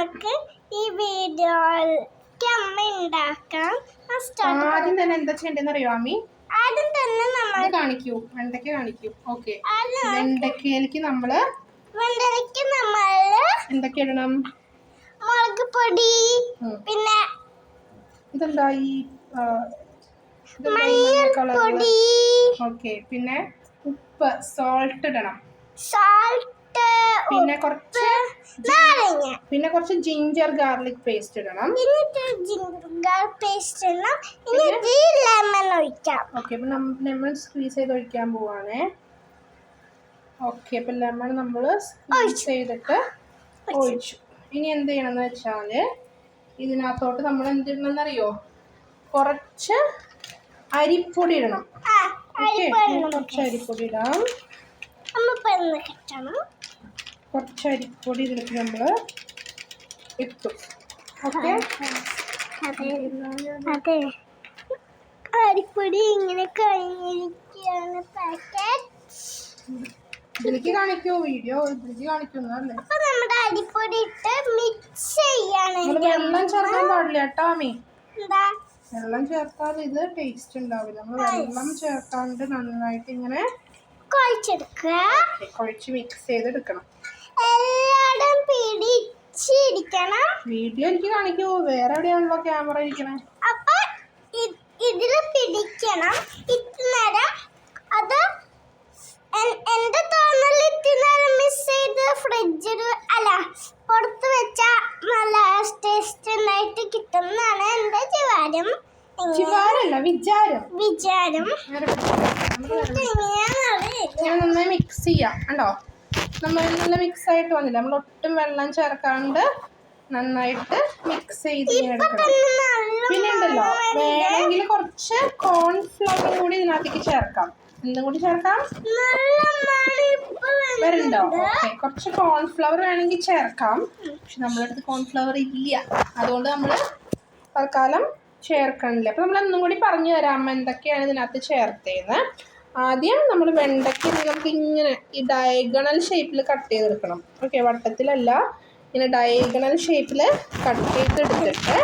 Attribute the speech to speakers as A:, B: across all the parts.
A: നമുക്ക് ഈ വീഡിയോയ്ക്ക് അമ്മ ഉണ്ടാക്കാം.
B: ആദ്യം തന്നെ എന്താ ചെയ്യേണ്ടതെന്ന് അറിയോ അമ്മി?
A: ആദ്യം തന്നെ നമ്മൾ
B: വെണ്ടയ്ക്ക കാണിക്കൂ. ഓക്കെ, വെണ്ടയ്ക്കയിലേക്ക് നമ്മള് എന്തൊക്കെ ഇടണം?
A: മുളക് പൊടി, പിന്നെ
B: ഇതെന്താ ഈ
A: മഞ്ഞൾപ്പൊടി,
B: ഓക്കെ, പിന്നെ ഉപ്പ്, സോൾട്ട് ഇടണം. പിന്നെ കുറച്ച് ജിഞ്ചർ ഗാർലിക് പേസ്റ്റ് ഇടണം. ഓക്കെ, അപ്പൊ ലെമൺ സ്ക്വീസ് ചെയ്ത് ഒഴിക്കാൻ പോവാണേ. ഓക്കെ, അപ്പൊ ലെമൺ നമ്മൾ സ്ക്വീസ് ചെയ്തിട്ട് ഒഴിച്ചു. ഇനി എന്ത് ചെയ്യണമെന്ന് വെച്ചാല് ഇതിനകത്തോട്ട് നമ്മൾ എന്ത് ഇടണമെന്ന് അറിയോ? കുറച്ച് അരിപ്പൊടി ഇടണം. കുറച്ച് അരിപ്പൊടി ഇടാം. കുറച്ച് അരിപ്പൊടി ഇതിലേക്ക് നമ്മൾ ഇട്ടു. ഓക്കെ,
A: അരിപ്പൊടി ഇങ്ങനെ കഴിഞ്ഞിരിക്കുകയാണ്.
B: ഇതിലേക്ക് കാണിക്കൂ, വീഡിയോ ഇതിലേക്ക് കാണിക്കുന്നല്ലേ.
A: അപ്പൊ നമ്മുടെ അരിപ്പൊടി ഇട്ട് മിക്സ് ചെയ്യാണ്.
B: വെള്ളം ചേർക്കാൻ പാടില്ല കേട്ടോ അമ്മി.
A: എന്താ?
B: വെള്ളം ചേർത്താൽ ഇത് ടേസ്റ്റ് ഉണ്ടാവില്ല. നമ്മൾ വെള്ളം ചേർക്കാണ്ട് നന്നായിട്ട് ഇങ്ങനെ കുഴച്ച് മിക്സ് ചെയ്തെടുക്കണം.
A: എല്ലായിടും പിടിച്ചിരിക്കണം.
B: വീഡിയോ എനിക്ക് കാണിക്കൂ, വേറെ എവിടെയാണല്ലോ ക്യാമറ ഇരിക്കണേ.
A: അപ്പൊ ഇതില് പിടിക്കണം. ഇത്രനേരം അത് എന്റെ തോന്നൽ ഇത്രനേരം മിസ് ചെയ്ത് ഫ്രിഡ്ജിൽ അല്ല പുറത്ത് വെച്ച നല്ല ടേസ്റ്റ് ഉണ്ടായിട്ട് കിട്ടുന്നതാണ് എന്റെ വിചാരം.
B: നന്നായി മിക്സ് ചെയ്യാം. കണ്ടോ, നമ്മൾ നല്ല മിക്സ് ആയിട്ട് വന്നില്ല. നമ്മൾ ഒട്ടും വെള്ളം ചേർക്കാണ്ട് നന്നായിട്ട് മിക്സ് ചെയ്ത് എടുക്കണം. പിന്നെ ഉണ്ടല്ലോ, വേണമെങ്കിൽ കുറച്ച് കോൺഫ്ലവർ കൂടി ഇതിനകത്തേക്ക് ചേർക്കാം. എന്തും കൂടി ചേർക്കാം വരുന്നുണ്ടോ? ഓക്കെ, കുറച്ച് കോൺഫ്ലവർ വേണമെങ്കിൽ ചേർക്കാം. പക്ഷെ നമ്മളടുത്ത് കോൺഫ്ലവർ ഇല്ല, അതുകൊണ്ട് നമ്മൾ തൽക്കാലം ചേർക്കണില്ല. അപ്പൊ നമ്മൾ ഒന്നും കൂടി പറഞ്ഞു തരാം അമ്മ എന്തൊക്കെയാണ് ഇതിനകത്ത് ചേർത്തേന്ന്. ആദ്യം നമ്മൾ വെണ്ടയ്ക്ക നമുക്ക് ഇങ്ങനെ ഈ ഡയഗണൽ ഷേപ്പിൽ കട്ട് ചെയ്തെടുക്കണം. ഓക്കെ, വട്ടത്തിലല്ല, ഇങ്ങനെ ഡയഗണൽ ഷേപ്പിൽ കട്ട് ചെയ്തെടുത്തിട്ട്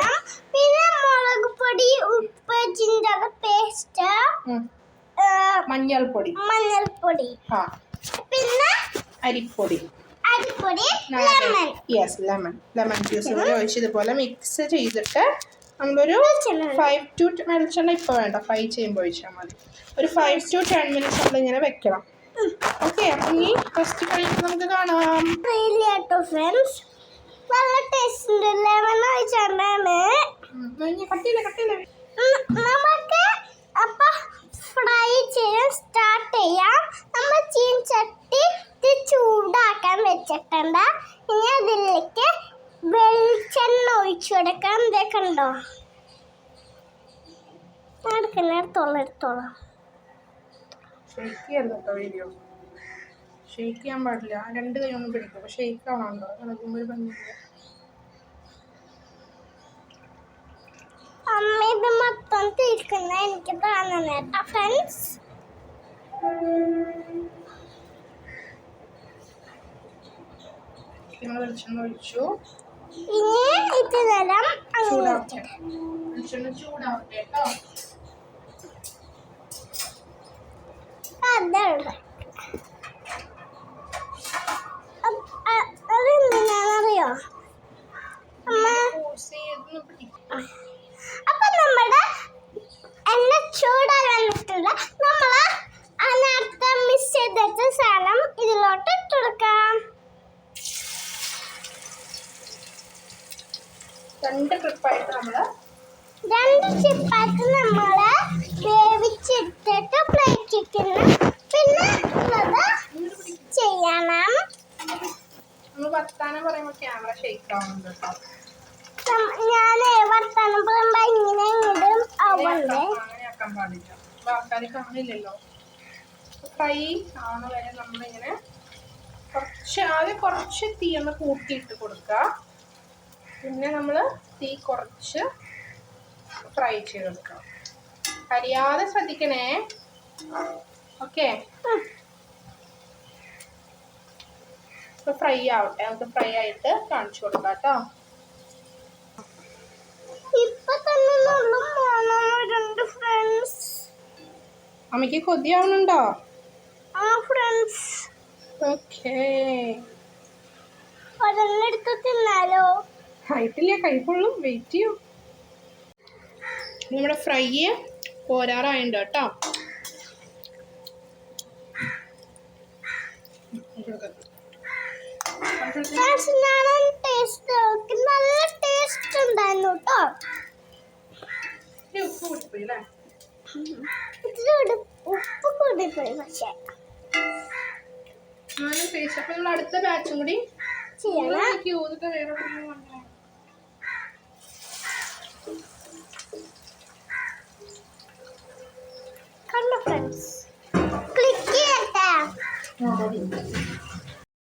A: പിന്നെ മുളക് പൊടി, ഉപ്പ്, ജിഞ്ചർ പേസ്റ്റ്,
B: മഞ്ഞൾപ്പൊടി, പിന്നെ അരിപ്പൊടി, ലെമൺ ജ്യൂസ് കൂടി ഒഴിച്ച് ഇതുപോലെ മിക്സ് ചെയ്തിട്ട് നമ്മളൊരു 5 to 10 വെളിച്ചെണ്ണ ഇപ്പോൾ വേണ്ട, ഫ്രൈ ചെയ്യുമ്പോൾ ഒഴിച്ചാൽ മതി. ഒരു 5 to 10 minutes നമ്മളിങ്ങനെ വെക്കണം. ഓക്കെ, അപ്പം ഇനി ഫസ്റ്റ് കഴിഞ്ഞിട്ട് നമുക്ക് കാണാം.
A: നല്ല ടേസ്റ്റ് ലെമൺ ഒഴിച്ചാണ്. നമുക്ക് അപ്പൊ ഫ്രൈ ചെയ്യാൻ സ്റ്റാർട്ട് ചെയ്യാം. നമ്മൾ ചീനച്ചട്ടി ചൂടാക്കാൻ വെച്ചിട്ടുണ്ട്. ഇനി അതിലേക്ക് വെളിച്ചെണ്ണ ഒഴിച്ചു കൊടുക്കാം. കണ്ടോ, എടുത്തോളാം.
B: ഷെയ്ക്ക് ചെയ്യാൻ പാടില്ല, 2 കൈ ഒന്നും പിടിക്കും. പക്ഷെ ഷെയ്ക്ക് ആവണോ ഇളകുമ്പോൾ ഭംഗിയില്ല.
A: അമ്മ ഇത് മൊത്തം തീർക്കുന്ന എനിക്ക് കാണുന്ന ഫ്രണ്ട്സ്.
B: വെളിച്ചെണ്ണ ഒഴിച്ചു.
A: ഇനി ഇത് നേരം
B: ചൂടാവട്ടെ കേട്ടോ.
A: അതെന്തിനാണെന്നറിയോ? അപ്പൊ നമ്മുടെ എണ്ണ ചൂടായി വന്നിട്ടുണ്ട്. നമ്മള് നേരത്തെ മിക്സ് ചെയ്ത് വെച്ച സാധനം ഇതിലോട്ട് ഇട്ടുകൊടുക്കാം.
B: 2 ട്രിപ്പായിട്ട് നമ്മള്
A: വേവിച്ചിട്ടിട്ട് പ്ലേറ്റ് വെക്കണം. പിന്നെ ചെയ്യണം.
B: നമ്മൾ വർത്താനം പറയുമ്പോൾ ക്യാമറ ഷെയ്ക്ക് ആവുന്നുണ്ട് കേട്ടോ.
A: ഞാൻ വർത്താനം പറയുമ്പോ ഇങ്ങനെ ആവുന്നുണ്ട്.
B: അങ്ങനെയാക്കാൻ പാടില്ല, ആൾക്കാർ കാണില്ലല്ലോ. ഫ്രൈ ആവണ വരെ നമ്മളിങ്ങനെ കുറച്ച് തീ ഒന്ന് കൂട്ടിയിട്ട് കൊടുക്കുക. പിന്നെ നമ്മൾ തീ കുറച്ച് ഫ്രൈ ചെയ്തെടുക്കാം. കരിയാതെ ശ്രദ്ധിക്കണേ. ഓക്കെ, ഫ്രൈ ആവട്ടെ. നമുക്ക് ഫ്രൈ ആയിട്ട് കാണിച്ചു കൊടുക്കാം കേട്ടോ. അമ്മയ്ക്ക് കൊതിയാവുന്നുണ്ടോ?
A: ആ ഫ്രണ്ട്സ്,
B: ഓക്കേ.
A: ഒരെണ്ണെടുത്ത് തിന്നാലോ?
B: ആയിട്ടില്ല, കൈക്കൊള്ളും, വെയിറ്റ് ചെയ്യൂ. നമ്മുടെ ഫ്രൈ പോരാറായുണ്ട് കേട്ടോ.
A: ഞാനൊന്ന് ടേസ്റ്റ് നോക്കി, നല്ല ടേസ്റ്റ് ഉണ്ടായിരുന്നു കേട്ടോ.
B: ഉപ്പ് കൂട്ടിപ്പോയി അല്ലേ?
A: ഇതിലൂടെ ഉപ്പ് കൂടിപ്പോയി. പക്ഷെ
B: ഞാനും ടേസ്റ്റ്. അപ്പൊ നമ്മൾ അടുത്ത ബാച്ചും കൂടി
A: ചെയ്യണം. കണ്ടോ ഫ്രണ്ട്സ്, ക്ലിക്ക് ചെയ്യട്ടെ.